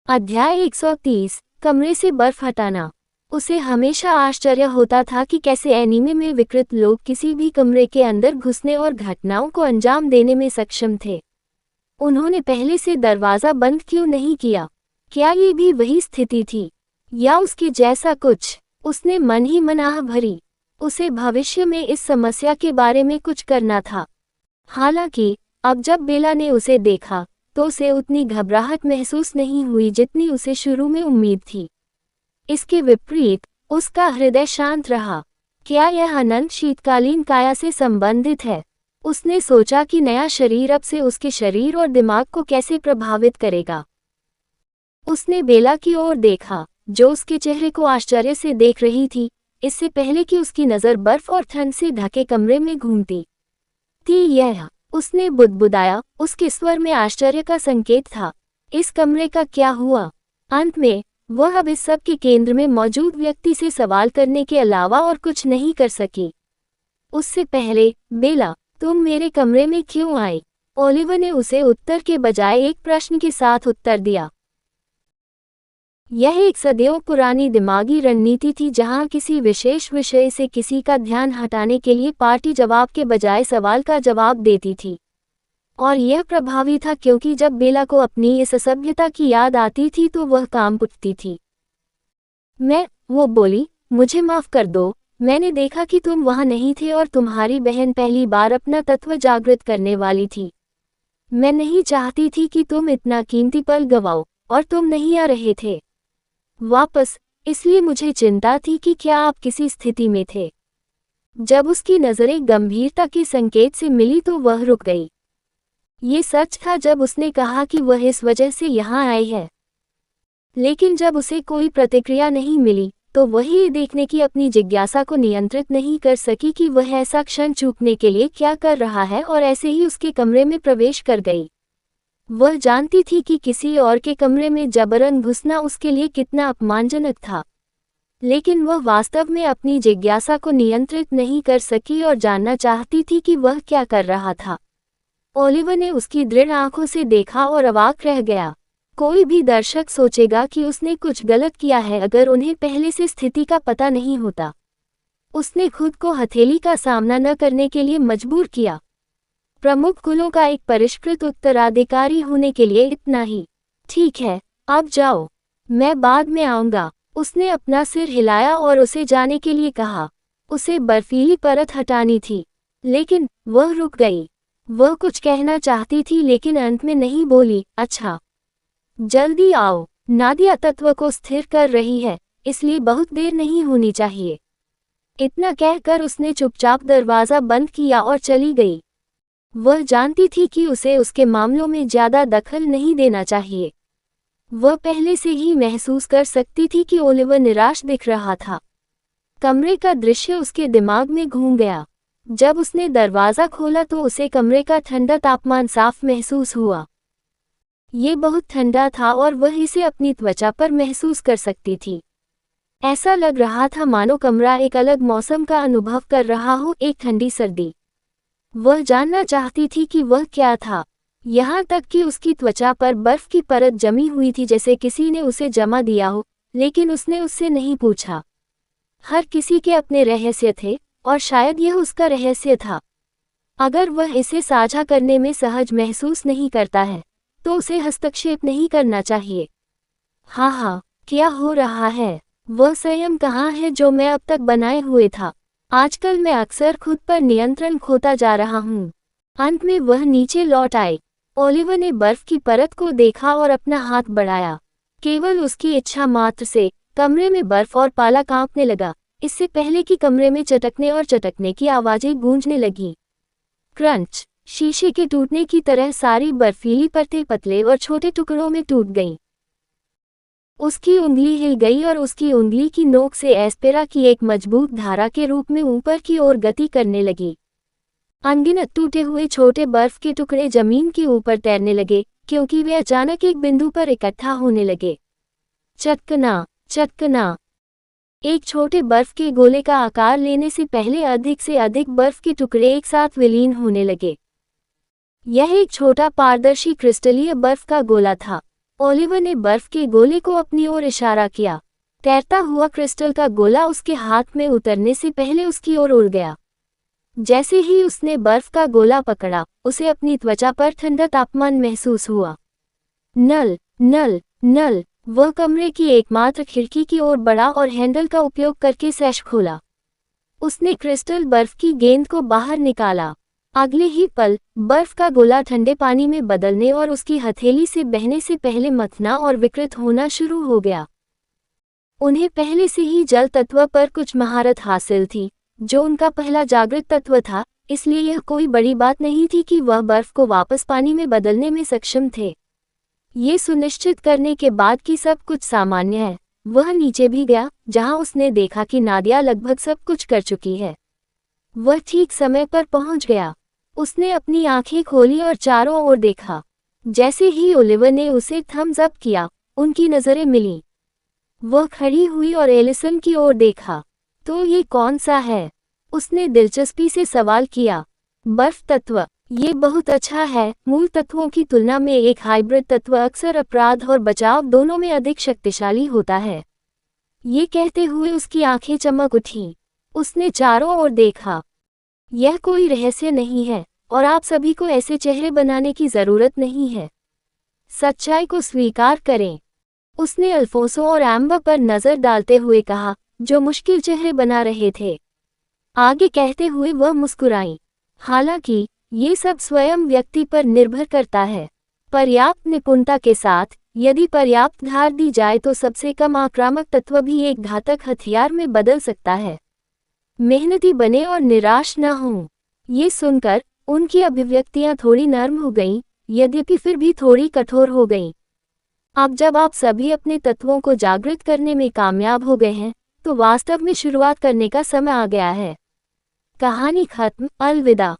अध्याय 130 कमरे से बर्फ हटाना। उसे हमेशा आश्चर्य होता था कि कैसे एनीमे में विकृत लोग किसी भी कमरे के अंदर घुसने और घटनाओं को अंजाम देने में सक्षम थे। उन्होंने पहले से दरवाज़ा बंद क्यों नहीं किया? क्या ये भी वही स्थिति थी या उसके जैसा कुछ? उसने मन ही मन आह भरी। उसे भविष्य में इस समस्या के बारे में कुछ करना था। हालांकि अब जब बेला ने उसे देखा तो उसे उतनी घबराहट महसूस नहीं हुई जितनी उसे शुरू में उम्मीद थी। इसके विपरीत उसका हृदय शांत रहा। क्या यह अनंत शीतकालीन काया से संबंधित है? उसने सोचा कि नया शरीर अब से उसके शरीर और दिमाग को कैसे प्रभावित करेगा। उसने बेला की ओर देखा, जो उसके चेहरे को आश्चर्य से देख रही थी, इससे पहले कि उसकी नज़र बर्फ और ठंड से ढके कमरे में घूमती थी। यह उसने बुदबुदाया, उसके स्वर में आश्चर्य का संकेत था। इस कमरे का क्या हुआ? अंत में वह अब इस सब के केंद्र में मौजूद व्यक्ति से सवाल करने के अलावा और कुछ नहीं कर सकी। उससे पहले, बेला, तुम मेरे कमरे में क्यों आई? ओलिवर ने उसे उत्तर के बजाय एक प्रश्न के साथ उत्तर दिया। यह एक सदियों पुरानी दिमागी रणनीति थी जहां किसी विशेष विषय से किसी का ध्यान हटाने के लिए पार्टी जवाब के बजाय सवाल का जवाब देती थी। और यह प्रभावी था क्योंकि जब बेला को अपनी इस असभ्यता की याद आती थी तो वह काम उठती थी। वो बोली, मुझे माफ कर दो, मैंने देखा कि तुम वहां नहीं थे और तुम्हारी बहन पहली बार अपना तत्व जागृत करने वाली थी। मैं नहीं चाहती थी कि तुम इतना कीमती पल गवाओ, और तुम नहीं आ रहे थे वापस, इसलिए मुझे चिंता थी कि क्या आप किसी स्थिति में थे। जब उसकी नज़रें गंभीरता के संकेत से मिली तो वह रुक गई। ये सच था जब उसने कहा कि वह इस वजह से यहाँ आई है। लेकिन जब उसे कोई प्रतिक्रिया नहीं मिली तो वह ये देखने की अपनी जिज्ञासा को नियंत्रित नहीं कर सकी कि वह ऐसा क्षण चूकने के लिए क्या कर रहा है, और ऐसे ही उसके कमरे में प्रवेश कर गई। वह जानती थी कि किसी और के कमरे में जबरन घुसना उसके लिए कितना अपमानजनक था, लेकिन वह वास्तव में अपनी जिज्ञासा को नियंत्रित नहीं कर सकी और जानना चाहती थी कि वह क्या कर रहा था। ओलिवर ने उसकी दृढ़ आंखों से देखा और अवाक रह गया। कोई भी दर्शक सोचेगा कि उसने कुछ गलत किया है अगर उन्हें पहले से स्थिति का पता नहीं होता। उसने खुद को हथेली का सामना न करने के लिए मजबूर किया। प्रमुख कुलों का एक परिष्कृत उत्तराधिकारी होने के लिए इतना ही। ठीक है, अब जाओ, मैं बाद में आऊंगा। उसने अपना सिर हिलाया और उसे जाने के लिए कहा। उसे बर्फीली परत हटानी थी, लेकिन वह रुक गई। वह कुछ कहना चाहती थी लेकिन अंत में नहीं बोली। अच्छा, जल्दी आओ, नादिया तत्व को स्थिर कर रही है, इसलिए बहुत देर नहीं होनी चाहिए। इतना कहकर उसने चुपचाप दरवाज़ा बंद किया और चली गई। वह जानती थी कि उसे उसके मामलों में ज़्यादा दखल नहीं देना चाहिए। वह पहले से ही महसूस कर सकती थी कि ओलिवर निराश दिख रहा था। कमरे का दृश्य उसके दिमाग में घूम गया। जब उसने दरवाज़ा खोला तो उसे कमरे का ठंडा तापमान साफ महसूस हुआ। ये बहुत ठंडा था और वह इसे अपनी त्वचा पर महसूस कर सकती थी। ऐसा लग रहा था मानो कमरा एक अलग मौसम का अनुभव कर रहा हो, एक ठंडी सर्दी। वह जानना चाहती थी कि वह क्या था, यहाँ तक कि उसकी त्वचा पर बर्फ की परत जमी हुई थी जैसे किसी ने उसे जमा दिया हो, लेकिन उसने उससे नहीं पूछा। हर किसी के अपने रहस्य थे और शायद यह उसका रहस्य था। अगर वह इसे साझा करने में सहज महसूस नहीं करता है तो उसे हस्तक्षेप नहीं करना चाहिए। हाँ, क्या हो रहा है? वह संयम कहाँ है जो मैं अब तक बनाए हुए था? आजकल मैं अक्सर खुद पर नियंत्रण खोता जा रहा हूँ। अंत में वह नीचे लौट आई। ओलिवर ने बर्फ की परत को देखा और अपना हाथ बढ़ाया। केवल उसकी इच्छा मात्र से कमरे में बर्फ और पाला कांपने लगा, इससे पहले कि कमरे में चटकने और चटकने की आवाजें गूंजने लगीं। क्रंच, शीशे के टूटने की तरह सारी बर्फीली परतें पतले और छोटे टुकड़ों में टूट गईं। उसकी उंगली हिल गई और उसकी उंगली की नोक से एस्पेरा की एक मजबूत धारा के रूप में ऊपर की ओर गति करने लगी। अनगिनत टूटे हुए छोटे बर्फ के टुकड़े जमीन के ऊपर तैरने लगे क्योंकि वे अचानक एक बिंदु पर इकट्ठा होने लगे। चटकना, चटकना। एक छोटे बर्फ के गोले का आकार लेने से पहले अधिक से अधिक बर्फ के टुकड़े एक साथ विलीन होने लगे। यह एक छोटा पारदर्शी क्रिस्टलीय बर्फ का गोला था। ओलिवर ने बर्फ के गोले को अपनी ओर इशारा किया। तैरता हुआ क्रिस्टल का गोला उसके हाथ में उतरने से पहले उसकी ओर उड़ गया। जैसे ही उसने बर्फ का गोला पकड़ा, उसे अपनी त्वचा पर ठंडा तापमान महसूस हुआ। नल नल नल। वह कमरे की एकमात्र खिड़की की ओर बढ़ा और हैंडल का उपयोग करके सैश खोला। उसने क्रिस्टल बर्फ की गेंद को बाहर निकाला। अगले ही पल बर्फ का गोला ठंडे पानी में बदलने और उसकी हथेली से बहने से पहले मथना और विकृत होना शुरू हो गया। उन्हें पहले से ही जल तत्व पर कुछ महारत हासिल थी, जो उनका पहला जागृत तत्व था, इसलिए यह कोई बड़ी बात नहीं थी कि वह बर्फ को वापस पानी में बदलने में सक्षम थे। ये सुनिश्चित करने के बाद कि सब कुछ सामान्य है, वह नीचे भी गया, जहां उसने देखा कि नादिया लगभग सब कुछ कर चुकी है। वह ठीक समय पर पहुंच गया। उसने अपनी आंखें खोली और चारों ओर देखा। जैसे ही ओलिवर ने उसे थम्स अप किया, उनकी नज़रें मिलीं। वह खड़ी हुई और एलिसन की ओर देखा। तो ये कौन सा है? उसने दिलचस्पी से सवाल किया। बर्फ तत्व। ये बहुत अच्छा है। मूल तत्वों की तुलना में एक हाइब्रिड तत्व अक्सर अपराध और बचाव दोनों में अधिक शक्तिशाली होता है। ये कहते हुए उसकी आंखें चमक उठीं। उसने चारों ओर देखा। यह कोई रहस्य नहीं है, और आप सभी को ऐसे चेहरे बनाने की जरूरत नहीं है। सच्चाई को स्वीकार करें। उसने अल्फोंसो और एम्बर पर नजर डालते हुए कहा, जो मुश्किल चेहरे बना रहे थे। आगे कहते हुए वह मुस्कुराई। हालांकि ये सब स्वयं व्यक्ति पर निर्भर करता है। पर्याप्त निपुणता के साथ, यदि पर्याप्त धार दी जाए तो सबसे कम आक्रामक तत्व भी एक घातक हथियार में बदल सकता है। मेहनती बने और निराश न हों। ये सुनकर उनकी अभिव्यक्तियां थोड़ी नर्म हो गईं, यद्यपि फिर भी थोड़ी कठोर हो गईं। अब जब आप सभी अपने तत्वों को जागृत करने में कामयाब हो गए हैं, तो वास्तव में शुरुआत करने का समय आ गया है। कहानी खत्म। अलविदा।